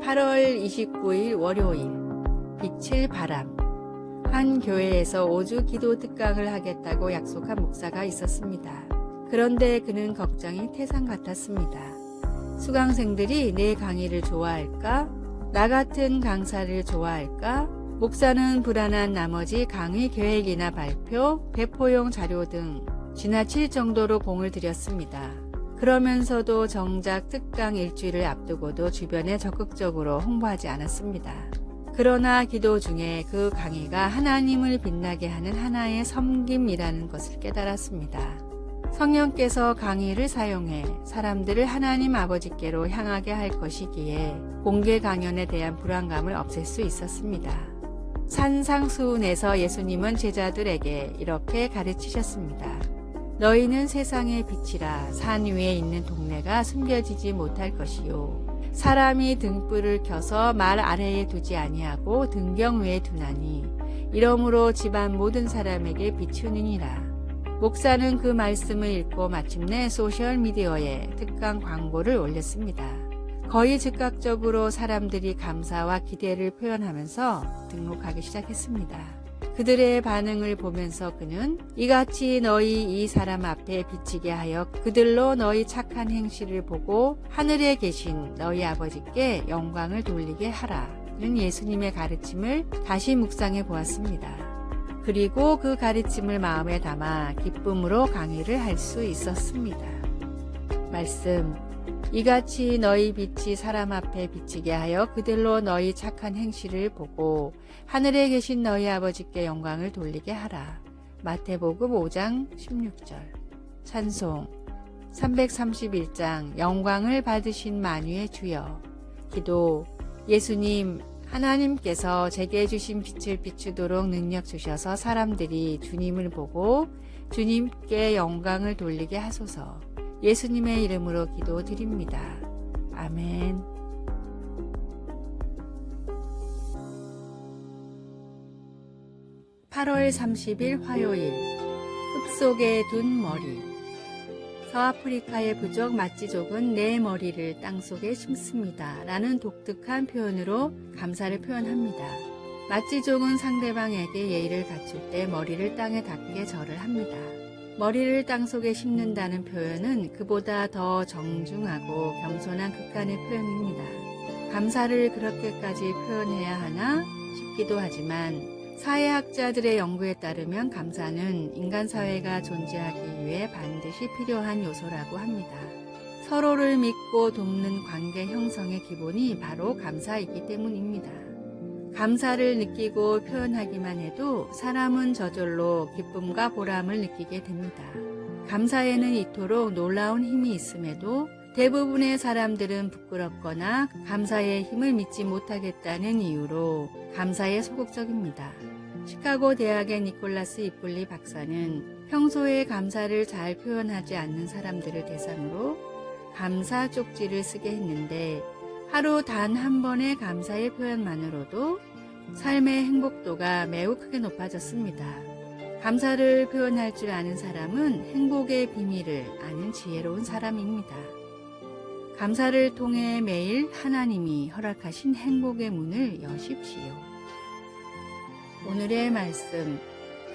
8월 29일 월요일 빛을 바람. 한 교회에서 5주 기도 특강을 하겠다고 약속한 목사가 있었습니다. 그런데 그는 걱정이 태산 같았습니다. 수강생들이 내 강의를 좋아할까? 나 같은 강사를 좋아할까? 목사는 불안한 나머지 강의 계획이나 발표, 배포용 자료 등 지나칠 정도로 공을 들였습니다. 그러면서도 정작 특강 일주일을 앞두고도 주변에 적극적으로 홍보하지 않았습니다. 그러나 기도 중에 그 강의가 하나님을 빛나게 하는 하나의 섬김이라는 것을 깨달았습니다. 성령께서 강의를 사용해 사람들을 하나님 아버지께로 향하게 할 것이기에 공개 강연에 대한 불안감을 없앨 수 있었습니다. 산상수훈에서 예수님은 제자들에게 이렇게 가르치셨습니다. 너희는 세상의 빛이라. 산 위에 있는 동네가 숨겨지지 못할 것이요. 사람이 등불을 켜서 말 아래에 두지 아니하고 등경 위에 두나니 이러므로 집안 모든 사람에게 비추느니라. 목사는 그 말씀을 읽고 마침내 소셜미디어에 특강 광고를 올렸습니다. 거의 즉각적으로 사람들이 감사와 기대를 표현하면서 등록하기 시작했습니다. 그들의 반응을 보면서 그는 이같이 너희 이 사람 앞에 비치게 하여 그들로 너희 착한 행실을 보고 하늘에 계신 너희 아버지께 영광을 돌리게 하라는 예수님의 가르침을 다시 묵상해 보았습니다. 그리고 그 가르침을 마음에 담아 기쁨으로 강의를 할 수 있었습니다. 말씀. 이같이 너희 빛이 사람 앞에 비치게 하여 그들로 너희 착한 행실을 보고 하늘에 계신 너희 아버지께 영광을 돌리게 하라. 마태복음 5장 16절. 찬송. 331장 영광을 받으신 만유의 주여. 기도. 예수님, 하나님께서 제게 주신 빛을 비추도록 능력 주셔서 사람들이 주님을 보고 주님께 영광을 돌리게 하소서. 예수님의 이름으로 기도드립니다. 아멘. (8월 30일) 화요일. 흙 속에 둔 머리. 서아프리카의 부족 마찌족은 내 머리를 땅속에 심습니다 라는 독특한 표현으로 감사를 표현합니다. 마찌족은 상대방에게 예의를 갖출 때 머리를 땅에 닿게 절을 합니다. 머리를 땅속에 심는다는 표현은 그보다 더 정중하고 겸손한 극한의 표현입니다. 감사를 그렇게까지 표현해야 하나 싶기도 하지만 사회학자들의 연구에 따르면 감사는 인간 사회가 존재하기 위해 반드시 필요한 요소라고 합니다. 서로를 믿고 돕는 관계 형성의 기본이 바로 감사이기 때문입니다. 감사를 느끼고 표현하기만 해도 사람은 저절로 기쁨과 보람을 느끼게 됩니다. 감사에는 이토록 놀라운 힘이 있음에도 대부분의 사람들은 부끄럽거나 감사의 힘을 믿지 못하겠다는 이유로 감사에 소극적입니다. 시카고 대학의 니콜라스 이플리 박사는 평소에 감사를 잘 표현하지 않는 사람들을 대상으로 감사 쪽지를 쓰게 했는데 하루 단 한 번의 감사의 표현만으로도 삶의 행복도가 매우 크게 높아졌습니다. 감사를 표현할 줄 아는 사람은 행복의 비밀을 아는 지혜로운 사람입니다. 감사를 통해 매일 하나님이 허락하신 행복의 문을 여십시오. 오늘의 말씀.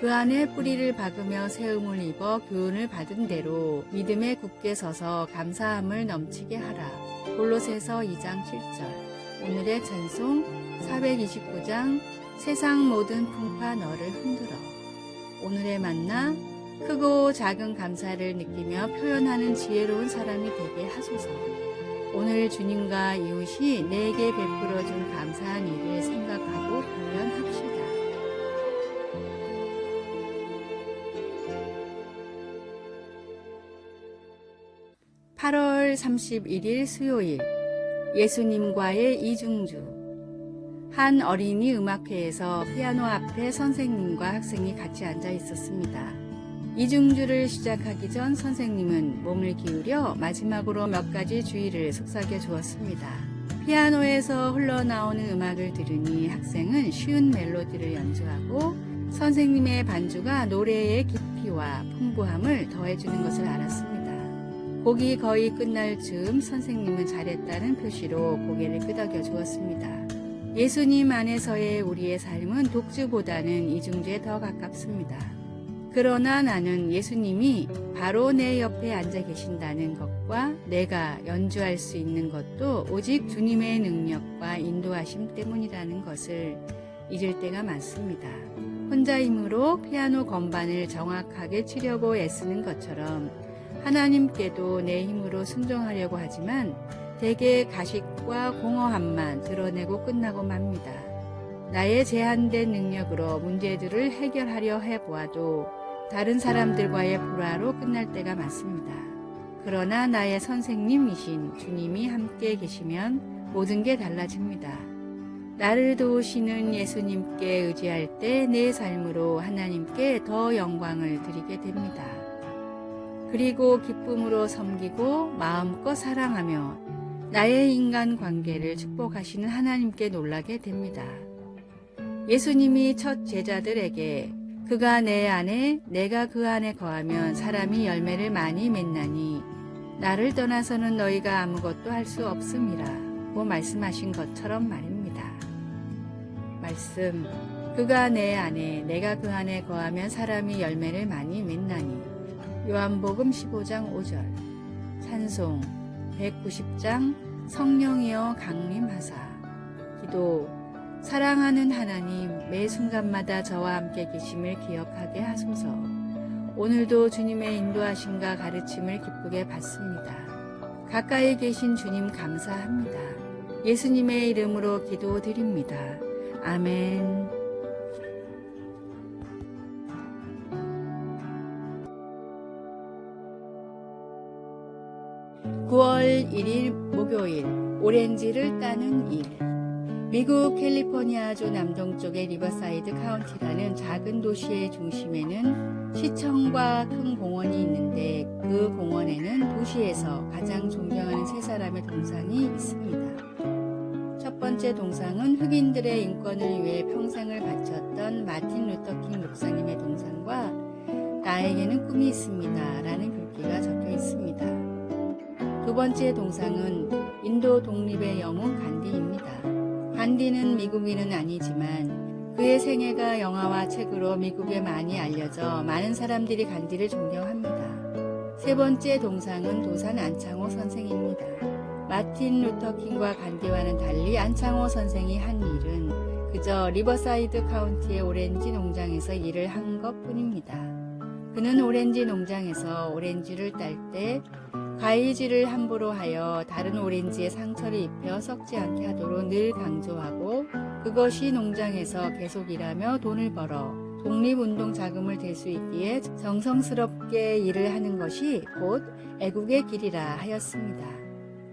그 안에 뿌리를 박으며 세움을 입어 교훈을 받은 대로 믿음에 굳게 서서 감사함을 넘치게 하라. 골로새서 2장 7절. 오늘의 찬송 429장 세상 모든 풍파 너를 흔들어. 오늘의 만나. 크고 작은 감사를 느끼며 표현하는 지혜로운 사람이 되게 하소서. 오늘 주님과 이웃이 내게 베풀어준 감사한 일을 생각하고 표현합시다. (8월 31일) 수요일. 예수님과의 이중주. 한 어린이 음악회에서 피아노 앞에 선생님과 학생이 같이 앉아 있었습니다. 이중주를 시작하기 전 선생님은 몸을 기울여 마지막으로 몇 가지 주의를 속삭여 주었습니다. 피아노에서 흘러나오는 음악을 들으니 학생은 쉬운 멜로디를 연주하고 선생님의 반주가 노래의 깊이와 풍부함을 더해주는 것을 알았습니다. 곡이 거의 끝날 즈음 선생님은 잘했다는 표시로 고개를 끄덕여 주었습니다. 예수님 안에서의 우리의 삶은 독주보다는 이중주에 더 가깝습니다. 그러나 나는 예수님이 바로 내 옆에 앉아 계신다는 것과 내가 연주할 수 있는 것도 오직 주님의 능력과 인도하심 때문이라는 것을 잊을 때가 많습니다. 혼자 힘으로 피아노 건반을 정확하게 치려고 애쓰는 것처럼 하나님께도 내 힘으로 순종하려고 하지만 대개 가식과 공허함만 드러내고 끝나고 맙니다. 나의 제한된 능력으로 문제들을 해결하려 해보아도 다른 사람들과의 불화로 끝날 때가 많습니다. 그러나 나의 선생님이신 주님이 함께 계시면 모든 게 달라집니다. 나를 도우시는 예수님께 의지할 때 내 삶으로 하나님께 더 영광을 드리게 됩니다. 그리고 기쁨으로 섬기고 마음껏 사랑하며 나의 인간 관계를 축복하시는 하나님께 놀라게 됩니다. 예수님이 첫 제자들에게 그가 내 안에 내가 그 안에 거하면 사람이 열매를 많이 맺나니 나를 떠나서는 너희가 아무것도 할 수 없음이라 고 말씀하신 것처럼 말입니다. 말씀, 그가 내 안에 내가 그 안에 거하면 사람이 열매를 많이 맺나니 요한복음 15장 5절 찬송 190장 성령이여 강림하사 기도 사랑하는 하나님 매 순간마다 저와 함께 계심을 기억하게 하소서. 오늘도 주님의 인도하심과 가르침을 기쁘게 받습니다. 가까이 계신 주님 감사합니다. 예수님의 이름으로 기도드립니다. 아멘. 9월 1일 목요일 오렌지를 따는 일. 미국 캘리포니아주 남동쪽의 리버사이드 카운티라는 작은 도시의 중심에는 시청과 큰 공원이 있는데 그 공원에는 도시에서 가장 존경하는 세 사람의 동상이 있습니다. 첫 번째 동상은 흑인들의 인권을 위해 평생을 바쳤던 마틴 루터킹 목사님의 동상과 나에게는 꿈이 있습니다 라는 글귀가 적혀 있습니다. 두 번째 동상은 인도 독립의 영웅 간디입니다. 간디는 미국인은 아니지만 그의 생애가 영화와 책으로 미국에 많이 알려져 많은 사람들이 간디를 존경합니다. 세 번째 동상은 도산 안창호 선생입니다. 마틴 루터킹과 간디와는 달리 안창호 선생이 한 일은 그저 리버사이드 카운티의 오렌지 농장에서 일을 한 것뿐입니다. 그는 오렌지 농장에서 오렌지를 딸 때 가위질을 함부로 하여 다른 오렌지에 상처를 입혀 썩지 않게 하도록 늘 강조하고 그것이 농장에서 계속 일하며 돈을 벌어 독립운동 자금을 댈 수 있기에 정성스럽게 일을 하는 것이 곧 애국의 길이라 하였습니다.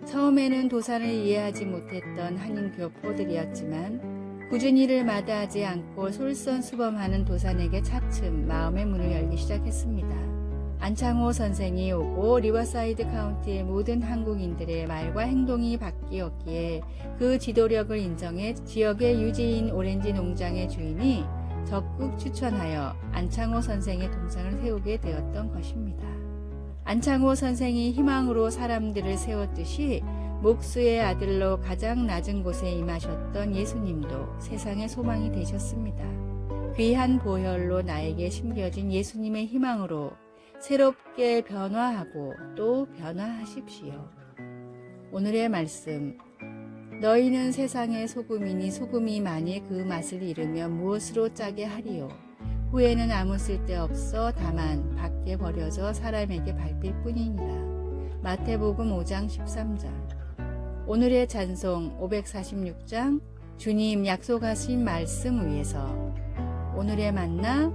처음에는 도산을 이해하지 못했던 한인 교포들이었지만 꾸준히 일을 마다하지 않고 솔선수범하는 도산에게 차츰 마음의 문을 열기 시작했습니다. 안창호 선생이 오고 리버사이드 카운티의 모든 한국인들의 말과 행동이 바뀌었기에 그 지도력을 인정해 지역의 유지인 오렌지 농장의 주인이 적극 추천하여 안창호 선생의 동상을 세우게 되었던 것입니다. 안창호 선생이 희망으로 사람들을 세웠듯이 목수의 아들로 가장 낮은 곳에 임하셨던 예수님도 세상의 소망이 되셨습니다. 귀한 보혈로 나에게 심겨진 예수님의 희망으로 새롭게 변화하고 또 변화하십시오. 오늘의 말씀. 너희는 세상의 소금이니 소금이 만일 그 맛을 잃으면 무엇으로 짜게 하리요. 후에는 아무 쓸데없어 다만 밖에 버려져 사람에게 밟힐 뿐이니라. 마태복음 5장 13절. 오늘의 찬송 546장 주님 약속하신 말씀 위에서. 오늘의 만나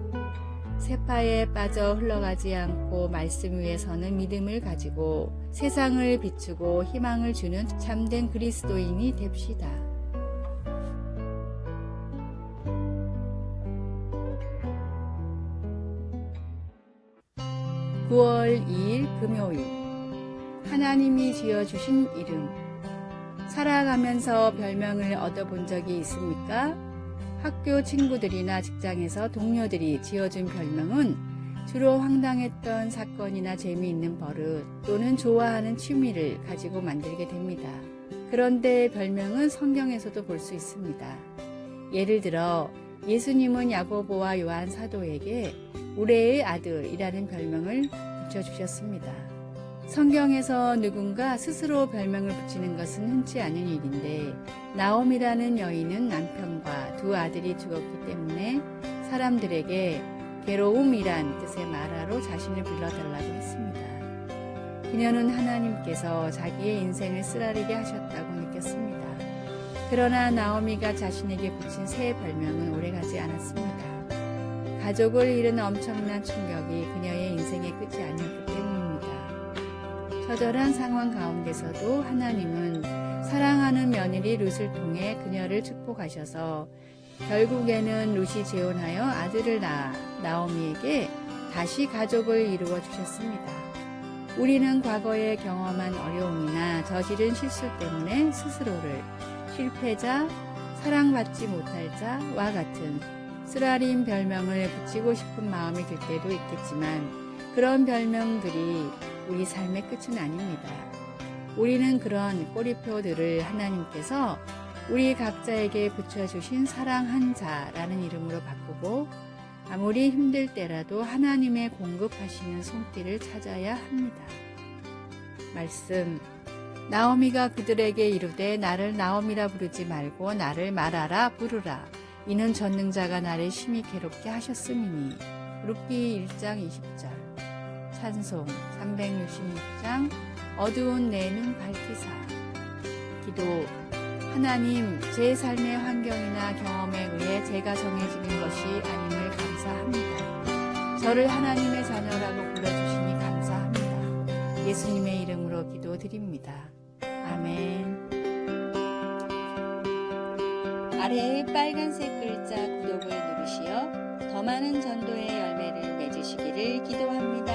세파에 빠져 흘러가지 않고 말씀 위에 서는 믿음을 가지고 세상을 비추고 희망을 주는 참된 그리스도인이 됩시다. (9월 2일) 금요일 하나님이 지어주신 이름. 살아가면서 별명을 얻어본 적이 있습니까? 학교 친구들이나 직장에서 동료들이 지어준 별명은 주로 황당했던 사건이나 재미있는 버릇 또는 좋아하는 취미를 가지고 만들게 됩니다. 그런데 별명은 성경에서도 볼 수 있습니다. 예를 들어 예수님은 야고보와 요한 사도에게 우레의 아들이라는 별명을 붙여주셨습니다. 성경에서 누군가 스스로 별명을 붙이는 것은 흔치 않은 일인데 나옴이라는 여인은 남편과 두 아들이 죽었기 때문에 사람들에게 괴로움이란 뜻의 마라로 자신을 불러달라고 했습니다. 그녀는 하나님께서 자기의 인생을 쓰라리게 하셨다고 느꼈습니다. 그러나 나오미가 자신에게 붙인 새 별명은 오래가지 않았습니다. 가족을 잃은 엄청난 충격이 그녀의 인생의 끝이 아니었기 때문입니다. 처절한 상황 가운데서도 하나님은 사랑하는 며느리 룻을 통해 그녀를 축복하셔서 결국에는 룻이 재혼하여 아들을 낳아 나오미에게 다시 가족을 이루어 주셨습니다. 우리는 과거에 경험한 어려움이나 저지른 실수 때문에 스스로를 실패자, 사랑받지 못할 자와 같은 쓰라린 별명을 붙이고 싶은 마음이 들 때도 있겠지만 그런 별명들이 우리 삶의 끝은 아닙니다. 우리는 그런 꼬리표들을 하나님께서 우리 각자에게 붙여주신 사랑한 자라는 이름으로 바꾸고 아무리 힘들 때라도 하나님의 공급하시는 손길을 찾아야 합니다. 말씀. 나오미가 그들에게 이르되 나를 나오미라 부르지 말고 나를 마라라 부르라. 이는 전능자가 나를 심히 괴롭게 하셨음이니. 룻기 1장 20절. 찬송 366장 어두운 내 눈 밝히사. 기도. 하나님, 제 삶의 환경이나 경험에 의해 제가 정해지는 것이 아님을 감사합니다. 저를 하나님의 자녀라고 불러주시니 감사합니다. 예수님의 이름으로 기도드립니다. 아멘. 아래의 빨간색 글자 구독을 누르시어 더 많은 전도의 열매를 맺으시기를 기도합니다.